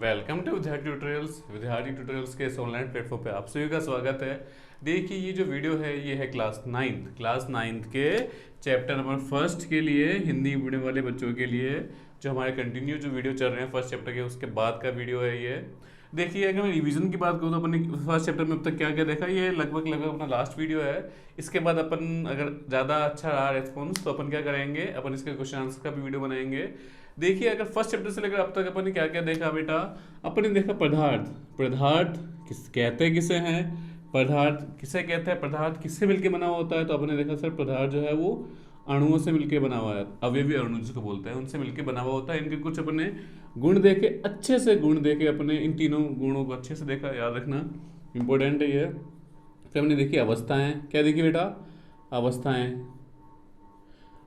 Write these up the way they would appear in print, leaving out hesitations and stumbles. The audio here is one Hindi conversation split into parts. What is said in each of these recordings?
वेलकम टू विद्यार्थी ट्यूटोरियल्स के इस ऑनलाइन प्लेटफॉर्म पे आप सभी का स्वागत है। देखिए ये जो वीडियो है ये है क्लास नाइन्थ के चैप्टर नंबर फर्स्ट के लिए हिंदी मीडियम वाले बच्चों के लिए जो हमारे कंटिन्यू जो वीडियो चल रहे हैं फर्स्ट चैप्टर के उसके बाद का वीडियो है ये। देखिए अगर मैं रिवीजन की बात करूँ तो अपने फर्स्ट चैप्टर में अब तक क्या क्या देखा, ये लगभग अपना लास्ट वीडियो है। इसके बाद अपन अगर ज़्यादा अच्छा रहा रेस्पॉन्स तो अपन क्या करेंगे, अपन इसके क्वेश्चन आंसर का भी वीडियो बनाएंगे। देखिए अगर फर्स्ट चैप्टर से लेकर अब तक अपन ने क्या क्या देखा बेटा, अपन ने देखा पदार्थ। पदार्थ किस कहते हैं किसे हैं, पदार्थ किसे कहते हैं, पदार्थ किससे मिलके बना हुआ होता है। तो अपन ने देखा सर पदार्थ जो है वो अणुओं से मिलके बना हुआ है, अवयवी अणु जिसको बोलते हैं उनसे मिलके बना हुआ होता है। इनके कुछ अपने गुण देखे, अच्छे से गुण देखे, अपने इन तीनों गुणों को अच्छे से देखा, याद रखना इंपॉर्टेंट है ये। फिर हमने देखी अवस्थाएं, क्या देखी बेटा, अवस्थाएं।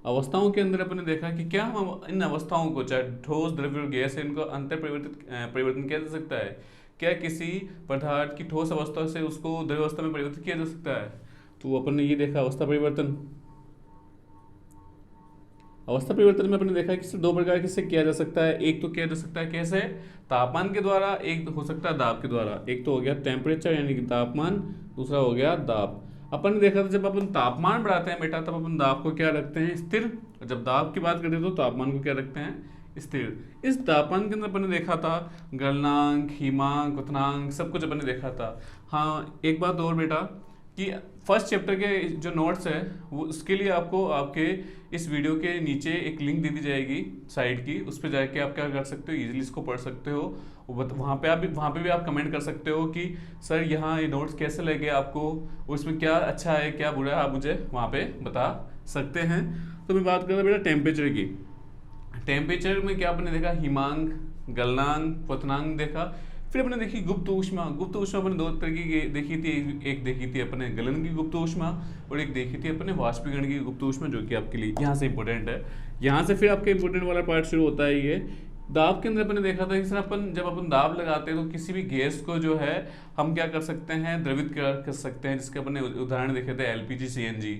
अवस्थाओं के अंदर अपन ने देखा कि क्या हम इन अवस्थाओं को, चाहे ठोस द्रव्य और गैस है, इनको अंतर परिवर्तन किया जा सकता है। क्या किसी पदार्थ की ठोस अवस्था से उसको द्रव्य अवस्था में परिवर्तित किया जा सकता है। तो अपन ने ये देखा अवस्था परिवर्तन। अवस्था परिवर्तन में अपने देखा है कि सिर्फ दो प्रकार किससे किया जा सकता है। एक तो किया जा सकता है कैसे, तापमान के द्वारा, एक हो सकता है दाब के द्वारा। एक तो हो गया टेम्परेचर यानी कि तापमान, दूसरा हो गया दाब। अपन ने देखा था जब अपन तापमान बढ़ाते हैं बेटा तब अपन दाब को क्या रखते हैं, स्थिर। जब दाब की बात करते हैं तो तापमान को क्या रखते हैं, स्थिर। इस तापमान के अंदर अपन ने देखा था गलनांक, हिमांक, क्वथनांक सब कुछ अपन ने देखा था। हाँ एक बात और बेटा कि फर्स्ट चैप्टर के जो नोट्स है वो उसके लिए आपको आपके इस वीडियो के नीचे एक लिंक दे दी जाएगी साइट की, उस पर जाके आप क्या कर सकते हो, इजीली इसको पढ़ सकते हो। वहाँ पे भी आप कमेंट कर सकते हो कि सर यहाँ ये नोट्स कैसे लगे आपको, उसमें क्या अच्छा है क्या बुरा है, आप मुझे वहाँ पे बता सकते हैं। तो मैं बात कर रहा बेटा टेम्परेचर की। टेम्परेचर में क्या आपने देखा, हिमांक, गलनांक, क्वथनांक देखा। फिर अपने देखी गुप्त ऊष्मा। गुप्त ऊष्मा अपने दो तरह की देखी थी, एक देखी थी अपने गलन की गुप्त ऊष्मा और एक देखी थी अपने वाष्पीकरण की गुप्त ऊष्मा, जो कि आपके लिए यहाँ से इंपॉर्टेंट है। यहाँ से फिर आपका इंपॉर्टेंट वाला पार्ट शुरू होता है ये दाब के अंदर। अपने देखा था कि सर अपन जब अपन दाब लगाते हैं तो किसी भी गैस को जो है हम क्या कर सकते हैं, द्रवित कर सकते हैं। जिसके अपने उदाहरण देखे थे एलपीजी, सीएनजी,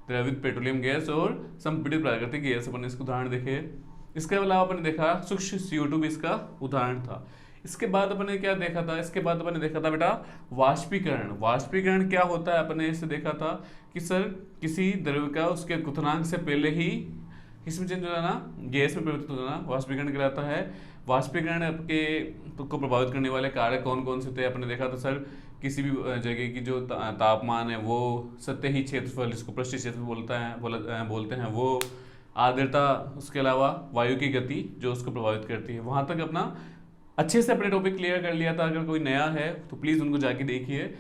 द्रवित पेट्रोलियम गैस और संपीड़ित प्राकृतिक गैस, अपन इसके उदाहरण देखे। इसके अलावा अपन ने देखा सूक्ष्म CO2 भी इसका उदाहरण था। इसके बाद अपने क्या देखा था, इसके बाद अपने देखा था बेटा वाष्पीकरण। वाष्पीकरण क्या होता है, अपने इसे देखा था कि सर किसी द्रव्य का उसके क्वथनांक से पहले ही किसमें चेंज हो जाना, गैस में परिवर्तित हो जाना, वाष्पीकरण कहलाता है। वाष्पीकरण आपके को प्रभावित करने वाले कारक कौन कौन से थे, अपने देखा था सर किसी भी जगह की जो तापमान है वो, सतही क्षेत्रफल जिसको पृष्ठीय क्षेत्रफल बोलते हैं वो, आर्द्रता, उसके अलावा वायु की गति जो उसको प्रभावित करती है। वहां तक अपना अच्छे से अपने टॉपिक क्लियर कर लिया था। अगर कोई नया है तो प्लीज़ उनको जाके देखिए।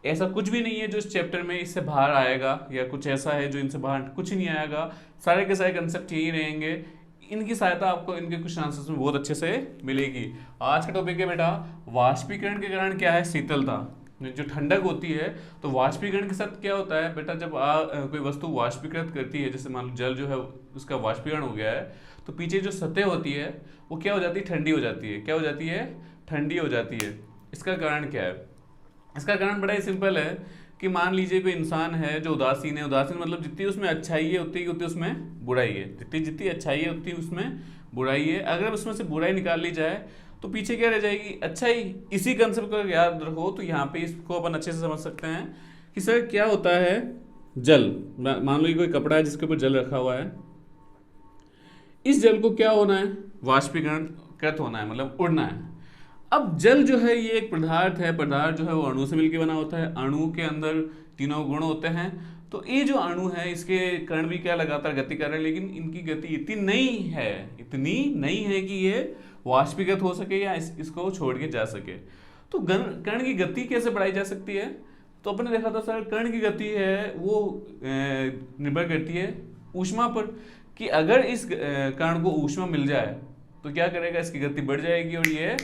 ऐसा कुछ भी नहीं है जो इस चैप्टर में इससे बाहर आएगा, या कुछ ऐसा है जो इनसे बाहर कुछ ही नहीं आएगा। सारे के सारे कंसेप्ट यही रहेंगे। इनकी सहायता आपको इनके क्वेश्चन आंसर्स में बहुत अच्छे से मिलेगी। आज का टॉपिक है बेटा वाष्पीकरण के कारण क्या है, शीतलता, जो ठंडक होती है। तो वाष्पीकरण के साथ क्या होता है बेटा, जब कोई वस्तु वाष्पीकृत करती है, जैसे मान लो जल जो है उसका वाष्पीकरण हो गया है, तो पीछे जो सतह होती है वो क्या हो जाती है, ठंडी हो जाती है। क्या हो जाती है, ठंडी हो जाती है। इसका कारण क्या है, इसका कारण बड़ा ही सिंपल है कि मान लीजिए कोई इंसान है जो उदासीन है। उदासीन मतलब जितनी उसमें अच्छाई है उतनी उतनी उसमें बुराई है, जितनी जितनी अच्छाई है उतनी उसमें बुराई है। अगर उसमें से बुराई निकाल ली जाए तो पीछे क्या रह जाएगी, अच्छाई। इसी कंसेप्ट को याद रखो तो यहाँ पे इसको अपन अच्छे से समझ सकते हैं कि सर क्या होता है, जल, मान लो कोई कपड़ा है जिसके ऊपर जल रखा हुआ है। इस जल को क्या होना है, वाष्पीकरण कृत होना है, मतलब उड़ना है। अब जल जो है ये एक पदार्थ है, पदार्थ जो है वो अणु से मिलकर बना होता है। अणु के अंदर तीनों गुण होते हैं। तो ये जो अणु है इसके कण भी क्या लगातार गति कर रहे हैं, लेकिन इनकी गति इतनी नहीं है कि ये वाष्पीकृत हो सके या इसको छोड़ के जा सके। तो कण की गति कैसे बढ़ाई जा सकती है, तो अपने देखा था सर कण की गति है वो निर्भर करती है ऊष्मा पर, कि अगर इस कण को ऊष्मा मिल जाए तो क्या करेगा, इसकी गति बढ़ जाएगी और ये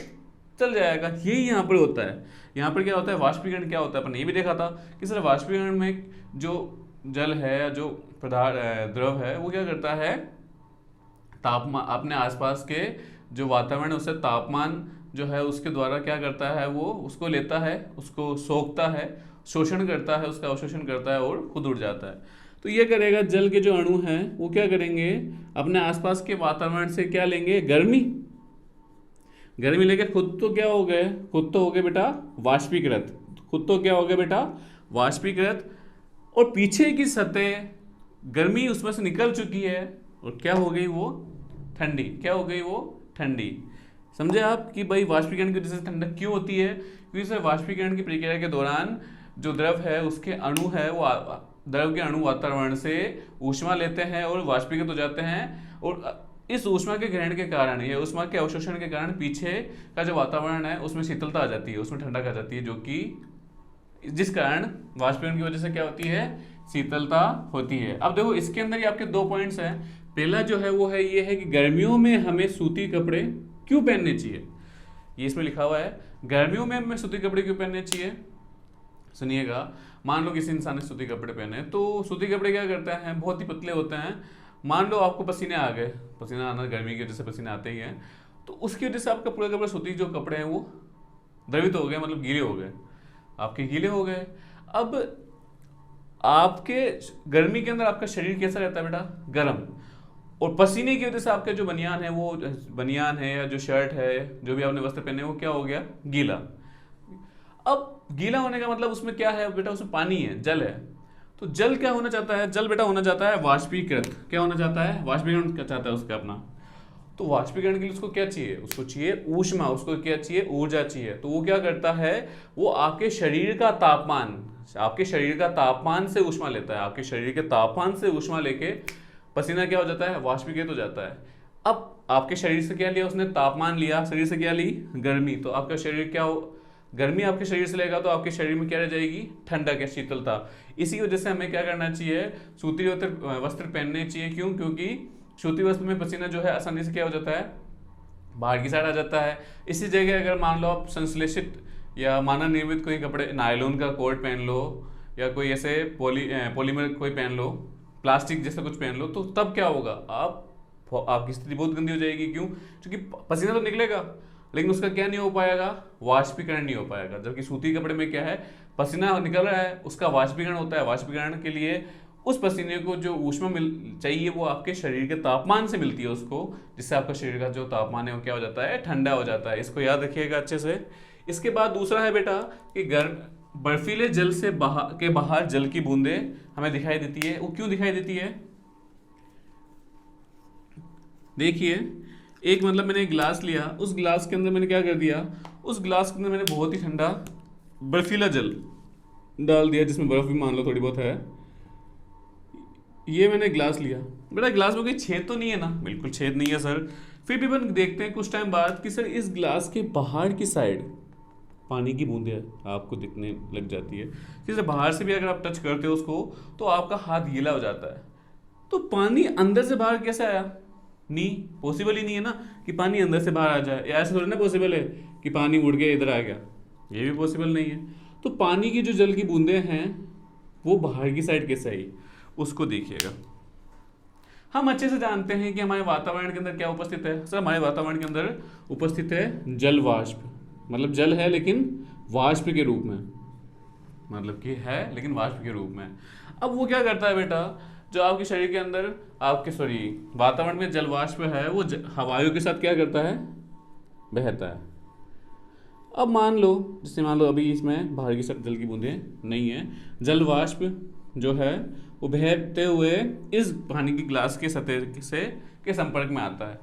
चल जाएगा। यही यहाँ पर होता है। यहाँ पर क्या होता है, वाष्पीकरण क्या होता है, अपन ये भी देखा था कि सर वाष्पीकरण में जो जल है, जो पदार्थ द्रव है, वो क्या करता है, तापमान अपने आसपास के जो वातावरण है उससे तापमान जो है उसके द्वारा क्या करता है, वो उसको लेता है, उसको सोखता है, शोषण करता है, उसका अवशोषण करता है और खुद उड़ जाता है। तो ये करेगा, जल के जो अणु हैं वो क्या करेंगे, अपने आसपास के वातावरण से क्या लेंगे, गर्मी। गर्मी लेके खुद तो क्या हो गए, खुद तो हो गए बेटा वाष्पीकृत, खुद तो क्या हो गए बेटा वाष्पीकृत, और पीछे की सतह गर्मी उसमें से निकल चुकी है और क्या हो गई वो ठंडी, क्या हो गई वो ठंडी। समझे आप कि भाई वाष्पीकरण की वजह से ठंडक क्यों होती है, क्योंकि सर वाष्पीकरण की प्रक्रिया के दौरान जो द्रव है उसके अणु है वो द्रव के अणु वातावरण से ऊष्मा लेते हैं और वाष्पीकृत हो जाते हैं, और इस ऊष्मा के ग्रहण के कारण या ऊष्मा के अवशोषण के कारण पीछे का जो वातावरण है उसमें शीतलता आ जाती है, उसमें ठंडक आ जाती है, जो कि जिस कारण वाष्पीकरण की वजह से क्या होती है, शीतलता होती है। अब देखो इसके अंदर ये आपके 2 पॉइंट्स हैं। पहला जो है वो है ये है कि गर्मियों में हमें सूती कपड़े क्यों पहनने चाहिए, ये इसमें लिखा हुआ है, गर्मियों में हमें सूती कपड़े क्यों पहनने चाहिए। सुनिएगा, मान लो किसी इंसान ने सूती कपड़े पहने, तो सूती कपड़े क्या करते हैं, बहुत ही पतले होते हैं। मान लो आपको पसीने आ गए, पसीना आना गर्मी की वजह से पसीने आते ही हैं, तो उसकी वजह से आपका पूरा कपड़ा सूती जो कपड़े हैं वो द्रवित हो गए, मतलब गीले हो गए, आपके गीले हो गए। अब आपके गर्मी के अंदर आपका शरीर कैसा रहता है बेटा, गर्म, और पसीने की वजह से आपका जो बनियान है, वो बनियान है या जो शर्ट है, जो भी आपने वस्त्र पहने, वो क्या हो गया, गीला। अब गीला होने का मतलब उसमें क्या है बेटा, उसमें पानी है, जल है। तो जल क्या होना चाहता है, जल बेटा होना चाहता है वाष्पीकृत, क्या होना चाहता है, वाष्पीकरण चाहता है उसका अपना। तो वाष्पीकरण के लिए उसको क्या चाहिए, उसको चाहिए ऊष्मा, उसको क्या चाहिए, ऊर्जा चाहिए। तो वो क्या करता है, वो आपके शरीर का तापमान, आपके शरीर का तापमान से ऊष्मा लेता है, आपके शरीर के तापमान से ऊष्मा लेके पसीना क्या हो जाता है, वाष्पीकृत हो जाता है। अब आपके शरीर से क्या लिया उसने, तापमान लिया, शरीर से क्या ली, गर्मी, तो आपका शरीर क्या हो, गर्मी आपके शरीर से लेगा तो आपके शरीर में क्या रह जाएगी, ठंडक या शीतलता। इसी वजह से हमें क्या करना चाहिए, सूती वस्त्र पहनने चाहिए। क्यों, क्योंकि सूती वस्त्र में पसीना जो है आसानी से क्या हो जाता है, बाहर की साइड आ जाता है। इसी जगह अगर मान लो आप संश्लेषित या मानव निर्मित कोई कपड़े, नायलॉन का कोट पहन लो या कोई ऐसे पॉलीमर कोई पहन लो, प्लास्टिक जैसा कुछ पहन लो, तो तब क्या होगा, आपकी स्थिति बहुत गंदी हो जाएगी। क्यों, क्योंकि पसीना तो निकलेगा लेकिन उसका क्या नहीं हो पाएगा, वाष्पीकरण नहीं हो पाएगा। जबकि सूती कपड़े में क्या है, पसीना निकल रहा है, उसका वाष्पीकरण होता है। वाष्पीकरण के लिए उस पसीने को जो ऊष्मा चाहिए वो आपके शरीर के तापमान से मिलती है उसको, जिससे आपका शरीर का जो तापमान है वो क्या हो जाता है, ठंडा हो जाता है। इसको याद रखिएगा अच्छे से। इसके बाद दूसरा है बेटा कि बर्फीले जल से बाहर जल की बूंदें हमें दिखाई देती है। वो क्यों दिखाई देती है, देखिए, एक मतलब मैंने एक गिलास लिया, उस गिलास के अंदर मैंने क्या कर दिया, उस गिलास के अंदर मैंने बहुत ही ठंडा बर्फीला जल डाल दिया, जिसमें बर्फ भी मान लो थोड़ी बहुत है। ये मैंने गिलास लिया, बेटा गिलास में कोई छेद तो नहीं है ना, बिल्कुल छेद नहीं है सर। फिर भी अपन देखते हैं कुछ टाइम बाद कि सर इस गिलास के बाहर की साइड पानी की बूंदें आपको दिखने लग जाती है। जैसे बाहर से भी अगर आप टच करते हो उसको तो आपका हाथ गीला हो जाता है। तो पानी अंदर से बाहर कैसे आया, नहीं, पॉसिबल ही नहीं है ना कि पानी अंदर से बाहर आ जाए, या ऐसा थोड़ी ना पॉसिबल है कि पानी उड़ के इधर आ गया, ये भी पॉसिबल नहीं है। तो पानी की जो जल की बूंदें हैं वो बाहर की साइड कैसे आई, उसको देखिएगा। हम अच्छे से जानते हैं कि हमारे वातावरण के अंदर क्या उपस्थित है, सर हमारे वातावरण के अंदर उपस्थित है जल वाष्प, मतलब जल है लेकिन वाष्प के रूप में, मतलब कि है लेकिन वाष्प के रूप में। अब वो क्या करता है बेटा, जो आपके शरीर के अंदर वातावरण में जल वाष्प है वो हवाओं के साथ क्या करता है, बहता है। अब मान लो अभी इसमें बाहर की जल की बूंदें नहीं है, जल वाष्प जो है वो बहते हुए इस पानी की ग्लास के सतह से के संपर्क में आता है।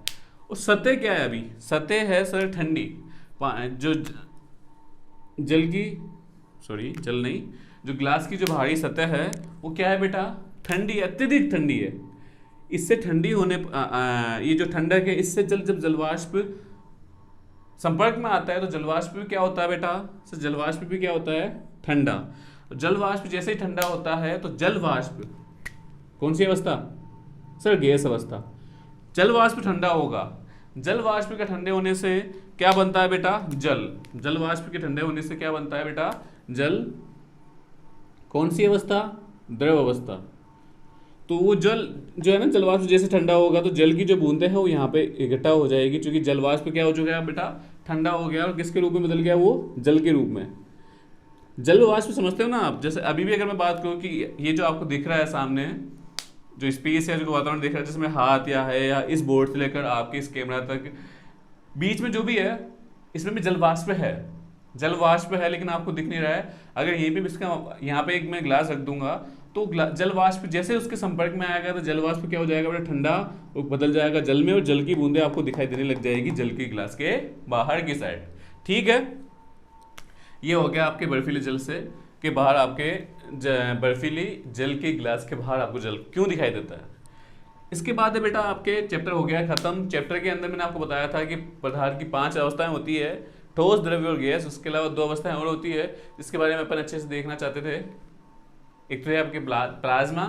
उस सतह क्या है, अभी सतह है सर ठंडी, जो जो ग्लास की जो बाहरी सतह है वो क्या है बेटा, ठंडी, अत्यधिक ठंडी है। इससे ठंडी होने ये जो ठंडक है, इससे जब जलवाष्प संपर्क में आता है तो जलवाष्प भी क्या होता है बेटा, सर जलवाष्प भी क्या होता है, ठंडा। तो जलवाष्प जैसे ही ठंडा होता है तो जलवाष्प कौन सी अवस्था, सर गैस अवस्था। जलवाष्प ठंडा होगा, जलवाष्प के ठंडे होने से क्या बनता है बेटा, जल। जलवाष्प के ठंडे होने से क्या बनता है बेटा, जल। कौन सी अवस्था, द्रव अवस्था। तो वो जल जो है ना, जलवाष्प जैसे ठंडा होगा तो जल की जो बूंदें हैं वो यहाँ पे इकट्ठा हो जाएगी, क्योंकि जलवाष्प क्या हो चुका है बेटा, ठंडा हो गया और किसके रूप में बदल गया, वो जल के रूप में। जल वाष्प समझते हो ना आप। जैसे अभी भी अगर मैं बात करूँ कि ये जो आपको दिख रहा है सामने, जो स्पेस है, जो वातावरण दिख रहा है, जिसमें हाथ या इस बोर्ड से लेकर आपके इस कैमरा तक बीच में जो भी है इसमें भी जल वाष्प है, जल वाष्प है, लेकिन आपको दिख नहीं रहा है। अगर ये भी इसका यहाँ पे एक मैं ग्लास रख दूंगा तो जल वाष्प जैसे उसके संपर्क में आएगा तो जल वाष्प क्या हो जाएगा बेटा, ठंडा वो बदल जाएगा जल में, और जल की बूंदें आपको दिखाई देने लग जाएगी जल के गिलास के बाहर की साइड। ठीक है, ये हो गया आपके बर्फीले जल से के बाहर आपके बर्फीली जल के गिलास के बाहर आपको जल क्यों दिखाई देता है। इसके बाद है बेटा आपके चैप्टर हो गया खत्म। चैप्टर के अंदर मैंने आपको बताया था कि पदार्थ की 5 अवस्थाएं होती है, ठोस, द्रव्य और गैस। उसके अलावा 2 अवस्थाएं और होती है जिसके बारे में अपन अच्छे से देखना चाहते थे। एक तो है आपके प्लाज्मा,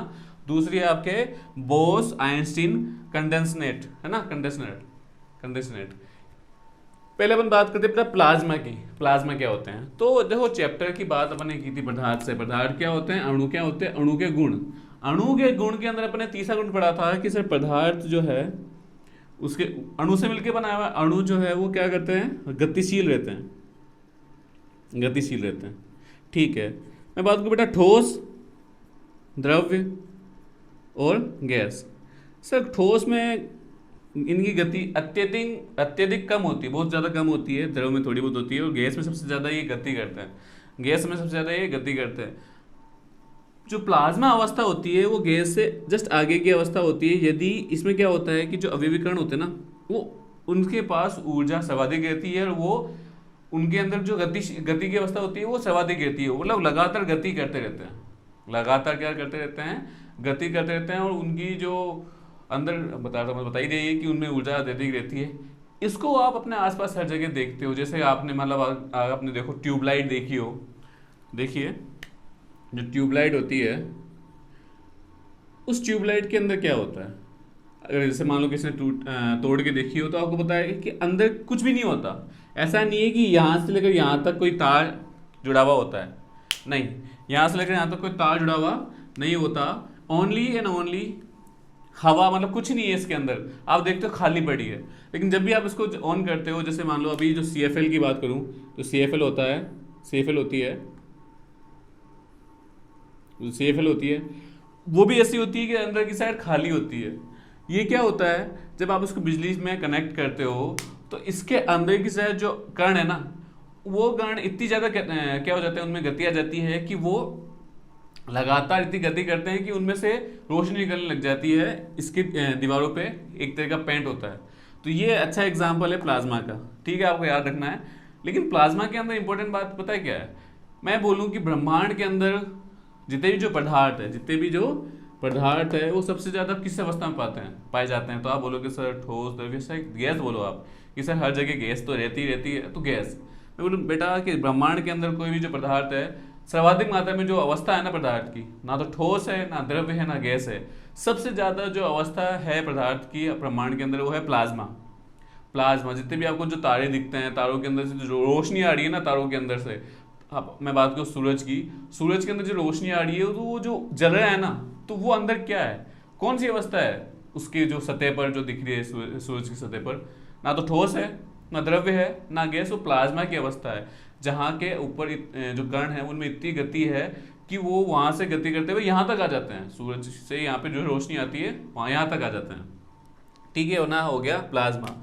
दूसरी है आपके बोस आइंस्टीन कंडेंसनेट, है ना, कंडेंसनेट। पहले अपन बात करते हैं प्लाज्मा की। प्लाज्मा क्या होते हैं, तो देखो चैप्टर की बात अपन ने की थी पदार्थ से। पदार्थ क्या होते हैं, अणु क्या होते हैं, अणु के गुण। अणु के गुण के अंदर अपन ने तीसरा गुण पढ़ा था कि सर पदार्थ जो है उसके अणु से मिलकर बनाया हुआ अणु जो है वो क्या करते हैं, गतिशील रहते हैं, गतिशील रहते हैं। ठीक है, मैं बात करूँ बेटा ठोस, द्रव्य और गैस। सर ठोस में इनकी गति अत्यधिक कम होती है, बहुत ज़्यादा कम होती है, द्रव में थोड़ी बहुत होती है, और गैस में सबसे ज़्यादा ये गति करते हैं, गैस में सबसे ज़्यादा ये गति करते हैं। जो प्लाज्मा अवस्था होती है वो गैस से जस्ट आगे की अवस्था होती है। यदि इसमें क्या होता है कि जो अवयवीकरण होते हैं ना, वो उनके पास ऊर्जा सर्वाधिक रहती है, और वो उनके अंदर जो गति की अवस्था होती है वो सर्वाधिक रहती है, मतलब लगातार गति करते रहते हैं, लगातार क्या करते रहते हैं, गति करते रहते हैं। और उनकी जो अंदर बता ही रही है कि उनमें ऊर्जा अधिक रहती है। इसको आप अपने आसपास हर जगह देखते हो, जैसे आपने मतलब आपने देखो ट्यूबलाइट देखी हो, देखिए जो ट्यूबलाइट होती है उस ट्यूबलाइट के अंदर क्या होता है, अगर जैसे मान लो किसी ने तोड़ के देखी हो तो आपको पता है कि अंदर कुछ भी नहीं होता। ऐसा नहीं है कि यहाँ से लेकर यहाँ तक कोई तार जुड़ा हुआ होता है, नहीं, यहाँ से लेकर यहाँ तक कोई तार जुड़ा हुआ नहीं होता। ओनली एंड ओनली हवा, मतलब कुछ नहीं है इसके अंदर, आप देखते हो खाली पड़ी है। लेकिन जब भी आप इसको ऑन करते हो, जैसे मान लो अभी जो CFL की बात करूं तो CFL होता है, CFL होती है, CFL होती है, वो भी ऐसी होती है कि अंदर की साइड खाली होती है। ये क्या होता है, जब आप उसको बिजली में कनेक्ट करते हो तो इसके अंदर की साइड जो कण है ना, वो कण इतनी ज़्यादा क्या हो जाता है, उनमें गति आ जाती है कि वो लगातार इतनी गति करते हैं कि उनमें से रोशनी निकलने लग जाती है, इसकी दीवारों पे एक तरह का पेंट होता है। तो ये अच्छा एग्जाम्पल है प्लाज्मा का, ठीक है, आपको याद रखना है। लेकिन प्लाज्मा के अंदर इंपॉर्टेंट बात पता है क्या है, मैं बोलूँ कि ब्रह्मांड के अंदर जितने भी जो पदार्थ है वो सबसे ज़्यादा किस अवस्था में पाए जाते हैं। तो आप बोलोगे सर ठोस, द्रव्य, सर गैस बोलो आप कि सर हर जगह गैस तो रहती है, तो गैस। मैं बोलूँ बेटा कि ब्रह्मांड के अंदर कोई भी जो पदार्थ है, सर्वाधिक मात्रा में जो अवस्था है ना पदार्थ की, ना तो ठोस है, ना द्रव्य है, ना गैस है, सबसे ज़्यादा जो अवस्था है पदार्थ की ब्रह्मांड के अंदर वो है प्लाज्मा। जितने भी आपको जो तारे दिखते हैं, तारों के अंदर से जो रोशनी आ रही है ना, तारों के अंदर से, अब मैं बात करूँ सूरज के अंदर जो रोशनी आ रही है तो वो जो जल रहा है ना, तो वो अंदर क्या है, कौन सी अवस्था है उसकी जो सतह पर जो दिख रही है सूरज की सतह पर, ना तो ठोस है, ना द्रव्य है, ना गैस, वो प्लाज्मा की अवस्था है, जहाँ के ऊपर जो कण है उनमें इतनी गति है कि वो वहाँ से गति करते हुए यहाँ तक आ जाते हैं, सूरज से यहाँ पे जो रोशनी आती है वहाँ यहाँ तक आ जाते हैं। ठीक है, ना हो गया प्लाज्मा।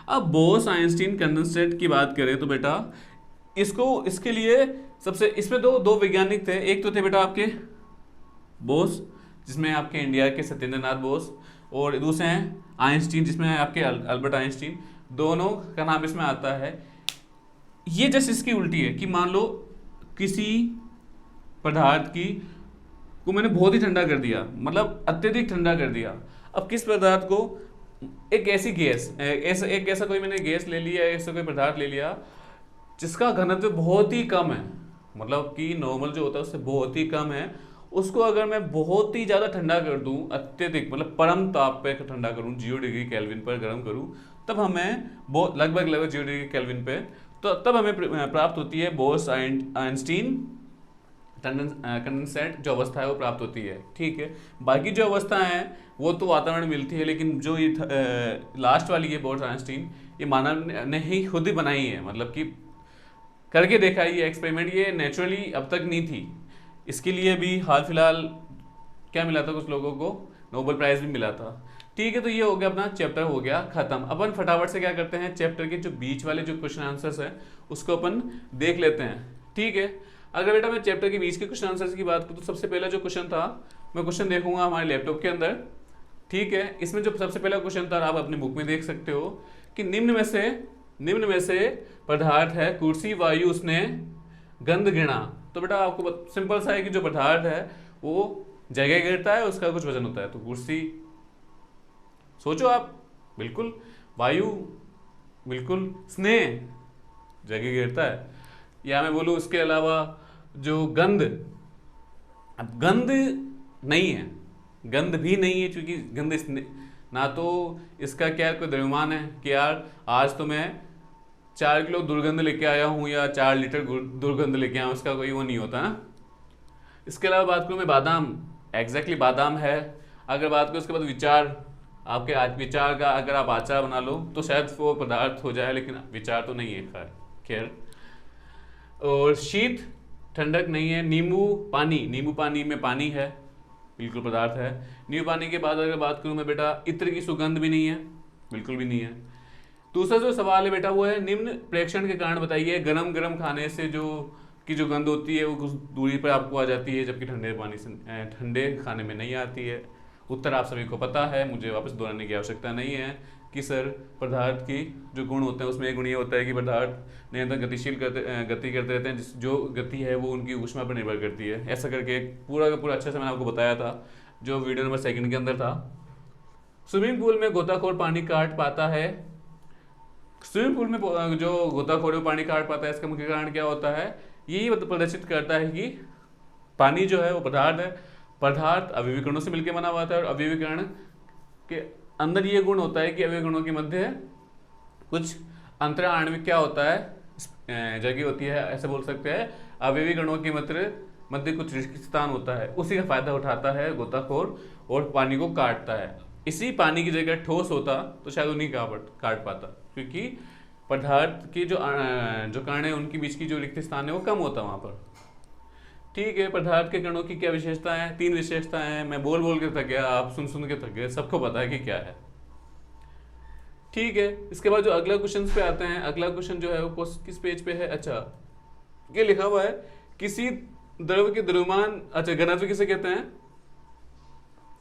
अब बोस आइंस्टीन कंडेंसेट की बात करें तो बेटा इसके लिए सबसे इसमें दो वैज्ञानिक थे। एक तो थे बेटा आपके बोस, जिसमें आपके इंडिया के सत्येंद्र नाथ बोस, और दूसरे हैं आइंस्टीन, जिसमें आपके अल्बर्ट आइंस्टीन। दोनों का नाम इसमें आता है। ये जस्ट इसकी उल्टी है कि मान लो किसी पदार्थ को मैंने बहुत ही ठंडा कर दिया, मतलब अत्यधिक ठंडा कर दिया। अब किस पदार्थ को, एक ऐसी गैस, ऐसा कोई मैंने गैस ले लिया, ऐसा कोई पदार्थ ले लिया जिसका घनत्व बहुत ही कम है, मतलब कि नॉर्मल जो होता है उससे बहुत ही कम है, उसको अगर मैं बहुत ही ज़्यादा ठंडा कर दूं, अत्यधिक मतलब परम ताप पे ठंडा करूं, 0 डिग्री केल्विन पर गर्म करूं, तब हमें लगभग 0 डिग्री केल्विन पे, तो तब हमें प्राप्त होती है बोस आइंस्टीन कंडेंसेट जो अवस्था है वो प्राप्त होती है। ठीक है, बाकी जो अवस्था है वो तो वातावरण में मिलती है, लेकिन जो ये लास्ट वाली है बोस आइंस्टीन, ये मानव ने ही खुद ही बनाई है, मतलब कि करके देखा ये एक्सपेरिमेंट, ये नेचुरली अब तक नहीं थी। इसके लिए भी हाल फिलहाल क्या मिला था, कुछ लोगों को नोबेल प्राइज़ भी मिला था। ठीक है, तो ये हो गया अपना चैप्टर हो गया खत्म। अपन फटाफट से क्या करते हैं, चैप्टर के जो बीच वाले जो क्वेश्चन आंसर्स है उसको अपन देख लेते हैं। ठीक है, अगर बेटा मैं चैप्टर के बीच के क्वेश्चन आंसर्स की बात करूँ तो सबसे पहला जो क्वेश्चन था, मैं क्वेश्चन देखूंगा हमारे लैपटॉप के अंदर। ठीक है, इसमें जो सबसे पहला क्वेश्चन था आप अपनी बुक में देख सकते हो कि निम्न में से पदार्थ है कुर्सी, वायु, स्नेह, गंध, घृणा। तो बेटा आपको सिंपल सा है कि जो पदार्थ है वो जगह घेरता है, उसका कुछ वजन होता है। तो कुर्सी सोचो आप, बिल्कुल। वायु बिल्कुल, स्नेह जगह घेरता है। या मैं बोलूँ इसके अलावा जो गंध, अब गंध नहीं है, गंध भी नहीं है, क्योंकि गंध ना तो इसका क्या कोई द्रव्यमान है कि यार आज तो मैं 4 किलो दुर्गंध लेके आया हूँ या 4 लीटर दुर्गंध लेके आया हूँ, उसका कोई वो नहीं होता ना। इसके अलावा बात करूँ मैं बादाम, एग्जैक्टली बादाम है। अगर बात करूँ उसके बाद विचार, आपके आज विचार का अगर आप आचार बना लो तो शायद वो पदार्थ हो जाए, लेकिन विचार तो नहीं है खैर। और शीत ठंडक नहीं है। नींबू पानी में पानी है, बिल्कुल पदार्थ है। नींबू पानी के बाद अगर बात करूं मैं बेटा, इत्र की सुगंध भी नहीं है, बिल्कुल भी नहीं है। दूसरा जो सवाल है बेटा वो है निम्न प्रेक्षण के कारण बताइए। गरम गरम खाने से जो गंध होती है वो कुछ दूरी पर आपको आ जाती है, जबकि ठंडे खाने में नहीं आती है। उत्तर आप सभी को पता है, मुझे वापस दोहराने की आवश्यकता नहीं है कि सर पदार्थ की जो गुण होते हैं उसमें एक गुण ये होता है कि पदार्थ निरंतर गति करते रहते हैं, जो गति है वो उनकी ऊष्मा पर निर्भर करती है। ऐसा करके पूरा का पूरा अच्छे से मैंने आपको बताया था जो वीडियो नंबर 2 के अंदर था। स्विमिंग पूल में गोताखोर पानी काट पाता है। स्विमिंग पूल में जो गोताखोर पानी काट पाता है, इसका मुख्य कारण क्या होता है, यही प्रदर्शित करता है कि पानी जो है वो पदार्थ है। पदार्थ अवयवी कणों से मिलकर बना हुआ था, और अवयवी कण के अंदर ये गुण होता है कि अवयवी कणों के मध्य कुछ अंतरा आणविक क्या होता है, जगह होती है, ऐसे बोल सकते हैं। अवयवी कणों के मध्य कुछ रिक्त स्थान होता है, उसी का फायदा उठाता है गोताखोर और पानी को काटता है। इसी पानी की जगह ठोस होता तो शायद उन्हीं काट पाता, क्योंकि पदार्थ की जो कण है उनके बीच की जो रिक्त स्थान है वो कम होता वहां पर। ठीक है, पदार्थ के कणों की क्या विशेषताएं हैं, 3 विशेषताएं हैं। मैं बोल के थक गया, आप सुन के थक गए, सबको पता है कि क्या है। ठीक है, इसके बाद जो अगला क्वेश्चन पे आते हैं। अगला क्वेश्चन जो है वो किस पेज पे है, अच्छा ये लिखा हुआ है किसी द्रव के द्रव्यमान, अच्छा घनत्व किसे कहते हैं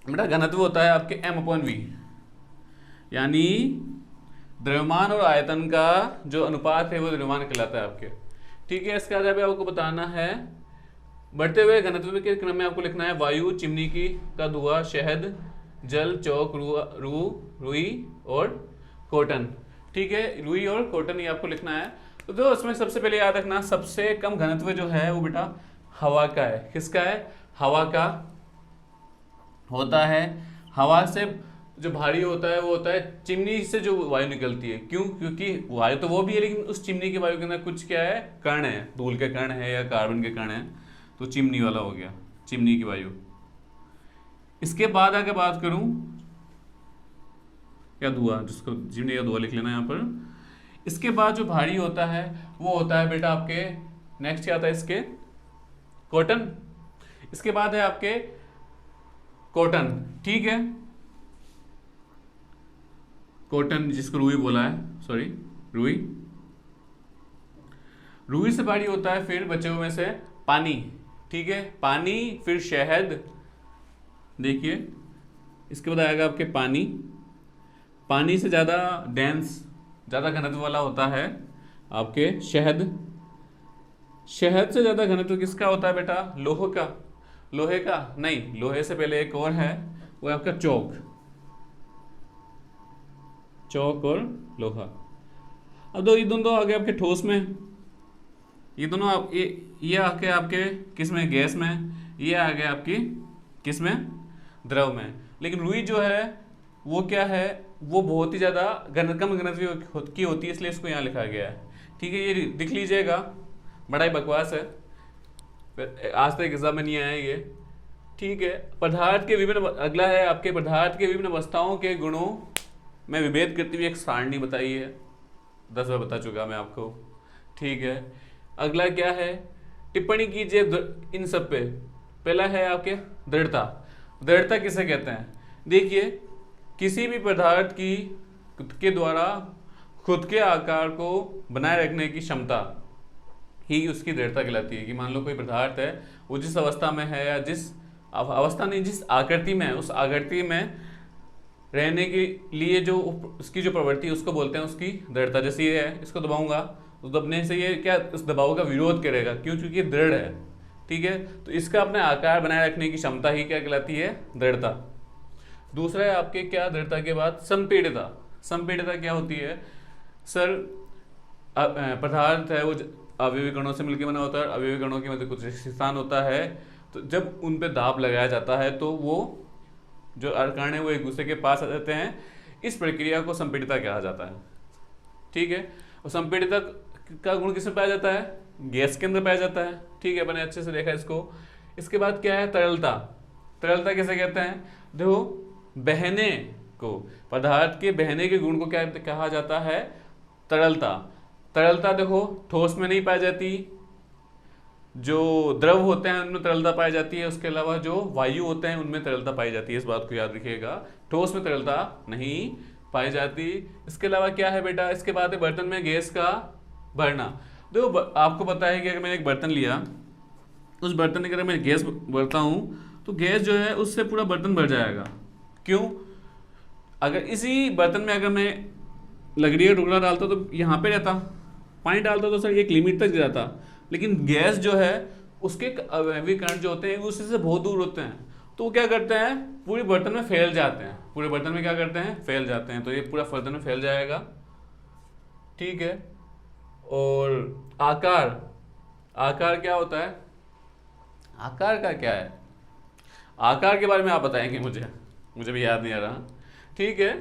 बेटा, घनत्व होता है आपके m/v, यानी द्रव्यमान और आयतन का जो अनुपात है वो द्रव्यमान कहलाता है आपके। ठीक है, इसके आधार पे आपको बताना है बढ़ते हुए घनत्व के क्रम में आपको लिखना है वायु, चिमनी का धुआं, शहद, जल, चौक, रुई और कॉटन। ठीक है, रुई और कॉटन ये आपको लिखना है। तो इसमें सबसे पहले याद रखना सबसे कम घनत्व जो है वो बेटा हवा का है। किसका है, हवा का होता है। हवा से जो भारी होता है वो होता है चिमनी से जो वायु निकलती है। क्यों, क्योंकि वायु तो वो भी है, लेकिन उस चिमनी की वायु के अंदर कुछ क्या है, कण है, धूल के कण है या कार्बन के कण है, तो चिमनी वाला हो गया, चिमनी की वायु। इसके बाद अगर बात करूं क्या, धुआं, जिसको चिमनी का धुआं लिख लेना यहाँ पर। इसके बाद जो भारी होता है वो होता है बेटा आपके, नेक्स्ट क्या आता है इसके, कॉटन। इसके बाद है आपके कॉटन। ठीक है, कॉटन जिसको रुई बोला है, सॉरी रुई से भारी होता है फिर बचे हुए में से पानी। ठीक है, पानी, फिर शहद, देखिए इसके बाद आएगा आपके पानी से ज़्यादा डेंस, ज़्यादा घनत्व वाला होता है आपके शहद से ज़्यादा घनत्व किसका होता है बेटा, लोहे का नहीं, लोहे से पहले एक और है, वो है आपका चौक और लोहा। अब ये दोनों आ गए आपके ठोस में, ये दोनों ये आके आपके किस में, गैस में, ये आ गए आपकी किस में, द्रव में। लेकिन रुई जो है वो क्या है, वो बहुत ही ज़्यादा कम घनत्व की होती है, इसलिए इसको यहाँ लिखा गया है। ठीक है, ये दिख लीजिएगा, बड़ा ही बकवास है, आज तक एग्जाम में नहीं आया ये। ठीक है, पदार्थ के विभिन्न, अगला है आपके पदार्थ के विभिन्न अवस्थाओं के गुणों में विभेद करती हुई एक सारणी बताई है। 10 बार बता चुका मैं आपको। ठीक है, अगला क्या है, टिप्पणी कीजिए इन सब पे। पहला है आपके दृढ़ता किसे कहते हैं। देखिए किसी भी पदार्थ की के द्वारा खुद के आकार को बनाए रखने की क्षमता ही उसकी दृढ़ता कहलाती है। कि मान लो कोई पदार्थ है, वो जिस अवस्था में है या जिस अवस्था नहीं, जिस आकृति में है, उस आकृति में रहने के लिए जो उसकी जो प्रवृत्ति है उसको बोलते हैं उसकी दृढ़ता। जैसे ये है, इसको दबाऊंगा तो दबने से ये क्या उस दबाव का विरोध करेगा, क्यों? क्योंकि ये दृढ़ है। ठीक है, तो इसका अपने आकार बनाए रखने की क्षमता ही क्या कहलाती है? दृढ़ता। दूसरा है आपके क्या दृढ़ता के बाद? संपीड़ितता। संपीड़ितता क्या होती है? सर पदार्थ है वो अवयवी कणों से मिलकर बना होता है, अवयवी कणों के मध्य कुछ स्थान होता है, तो जब उन पे दाब लगाया जाता है तो वो जो कण है वो एक दूसरे के पास आ जाते हैं। इस प्रक्रिया को संपीड़ितता कहा जाता है। ठीक है, और संपीड़ितता का गुण किसमें पाया जाता है? गैस के अंदर पाया जाता है। ठीक है, मैंने अच्छे से देखा इसको। इसके बाद क्या है? तरलता। तरलता कैसे कहते हैं? देखो, बहने को, पदार्थ के बहने के गुण को क्या कहा जाता है? तरलता। तरलता देखो ठोस में नहीं पाई जाती, जो द्रव होते हैं उनमें तरलता पाई जाती है, उसके अलावा जो वायु होते हैं उनमें तरलता पाई जाती है। इस बात को याद रखिएगा, ठोस में तरलता नहीं पाई जाती। इसके अलावा क्या है बेटा? इसके बाद है बर्तन में गैस का भरना। देखो आपको पता है कि अगर मैंने एक बर्तन लिया, उस बर्तन में अगर मैं गैस भरता हूँ तो गैस जो है उससे पूरा बर्तन भर जाएगा। क्यों? अगर इसी बर्तन में अगर मैं लकड़ी का टुकड़ा डालता तो यहाँ पे रहता, पानी डालता तो सर एक लिमिट तक जाता, लेकिन गैस जो है उसके अवयवी कण जो होते हैं वो उससे से बहुत दूर होते हैं, तो वो क्या करते हैं? पूरे बर्तन में फैल जाते हैं। पूरे बर्तन में क्या करते हैं? फैल जाते हैं। तो ये पूरा बर्तन में फैल जाएगा। ठीक है, और आकार, आकार क्या होता है? आकार का क्या है? आकार के बारे में आप बताएंगे मुझे भी याद नहीं आ रहा। ठीक है,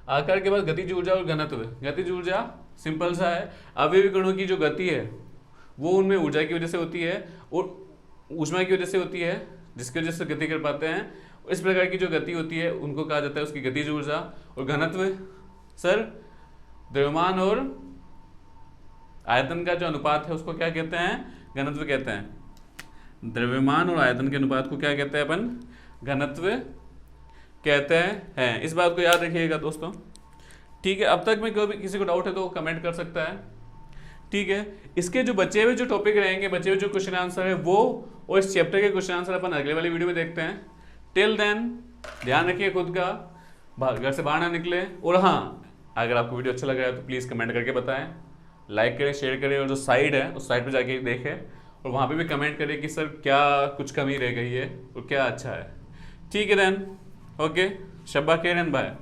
आकार के बाद गतिज ऊर्जा और घनत्व। गतिज ऊर्जा सिंपल सा है, अवयवी कणों की जो गति है वो उनमें ऊर्जा की वजह से होती है और ऊष्मा की वजह से होती है, जिसकी वजह से गति कर पाते हैं। इस प्रकार की जो गति होती है उनको कहा जाता है उसकी गतिज ऊर्जा। और घनत्व सर द्रव्यमान और आयतन का जो अनुपात है उसको क्या कहते हैं? घनत्व कहते हैं। द्रव्यमान और आयतन के अनुपात को क्या कहते हैं अपन? घनत्व कहते हैं। इस बात को याद रखिएगा दोस्तों। ठीक है, अब तक में कोई भी किसी को डाउट है तो कमेंट कर सकता है। ठीक है, इसके जो बचे हुए जो टॉपिक रहेंगे, बचे हुए जो क्वेश्चन आंसर है वो और इस चैप्टर के क्वेश्चन आंसर अपन अगले वाली वीडियो में देखते हैं। टिल देन ध्यान रखिए खुद का, घर से बाहर ना निकले। और हाँ, अगर आपको वीडियो अच्छा लग रहा है तो प्लीज़ कमेंट करके बताएं, लाइक करें, शेयर करें, और जो साइट है उस साइट पर जाके देखें और वहाँ पे भी कमेंट करें कि सर क्या कुछ कमी रह गई है और क्या अच्छा है। ठीक है देन, ओके, शब्बा खैर एंड बाय।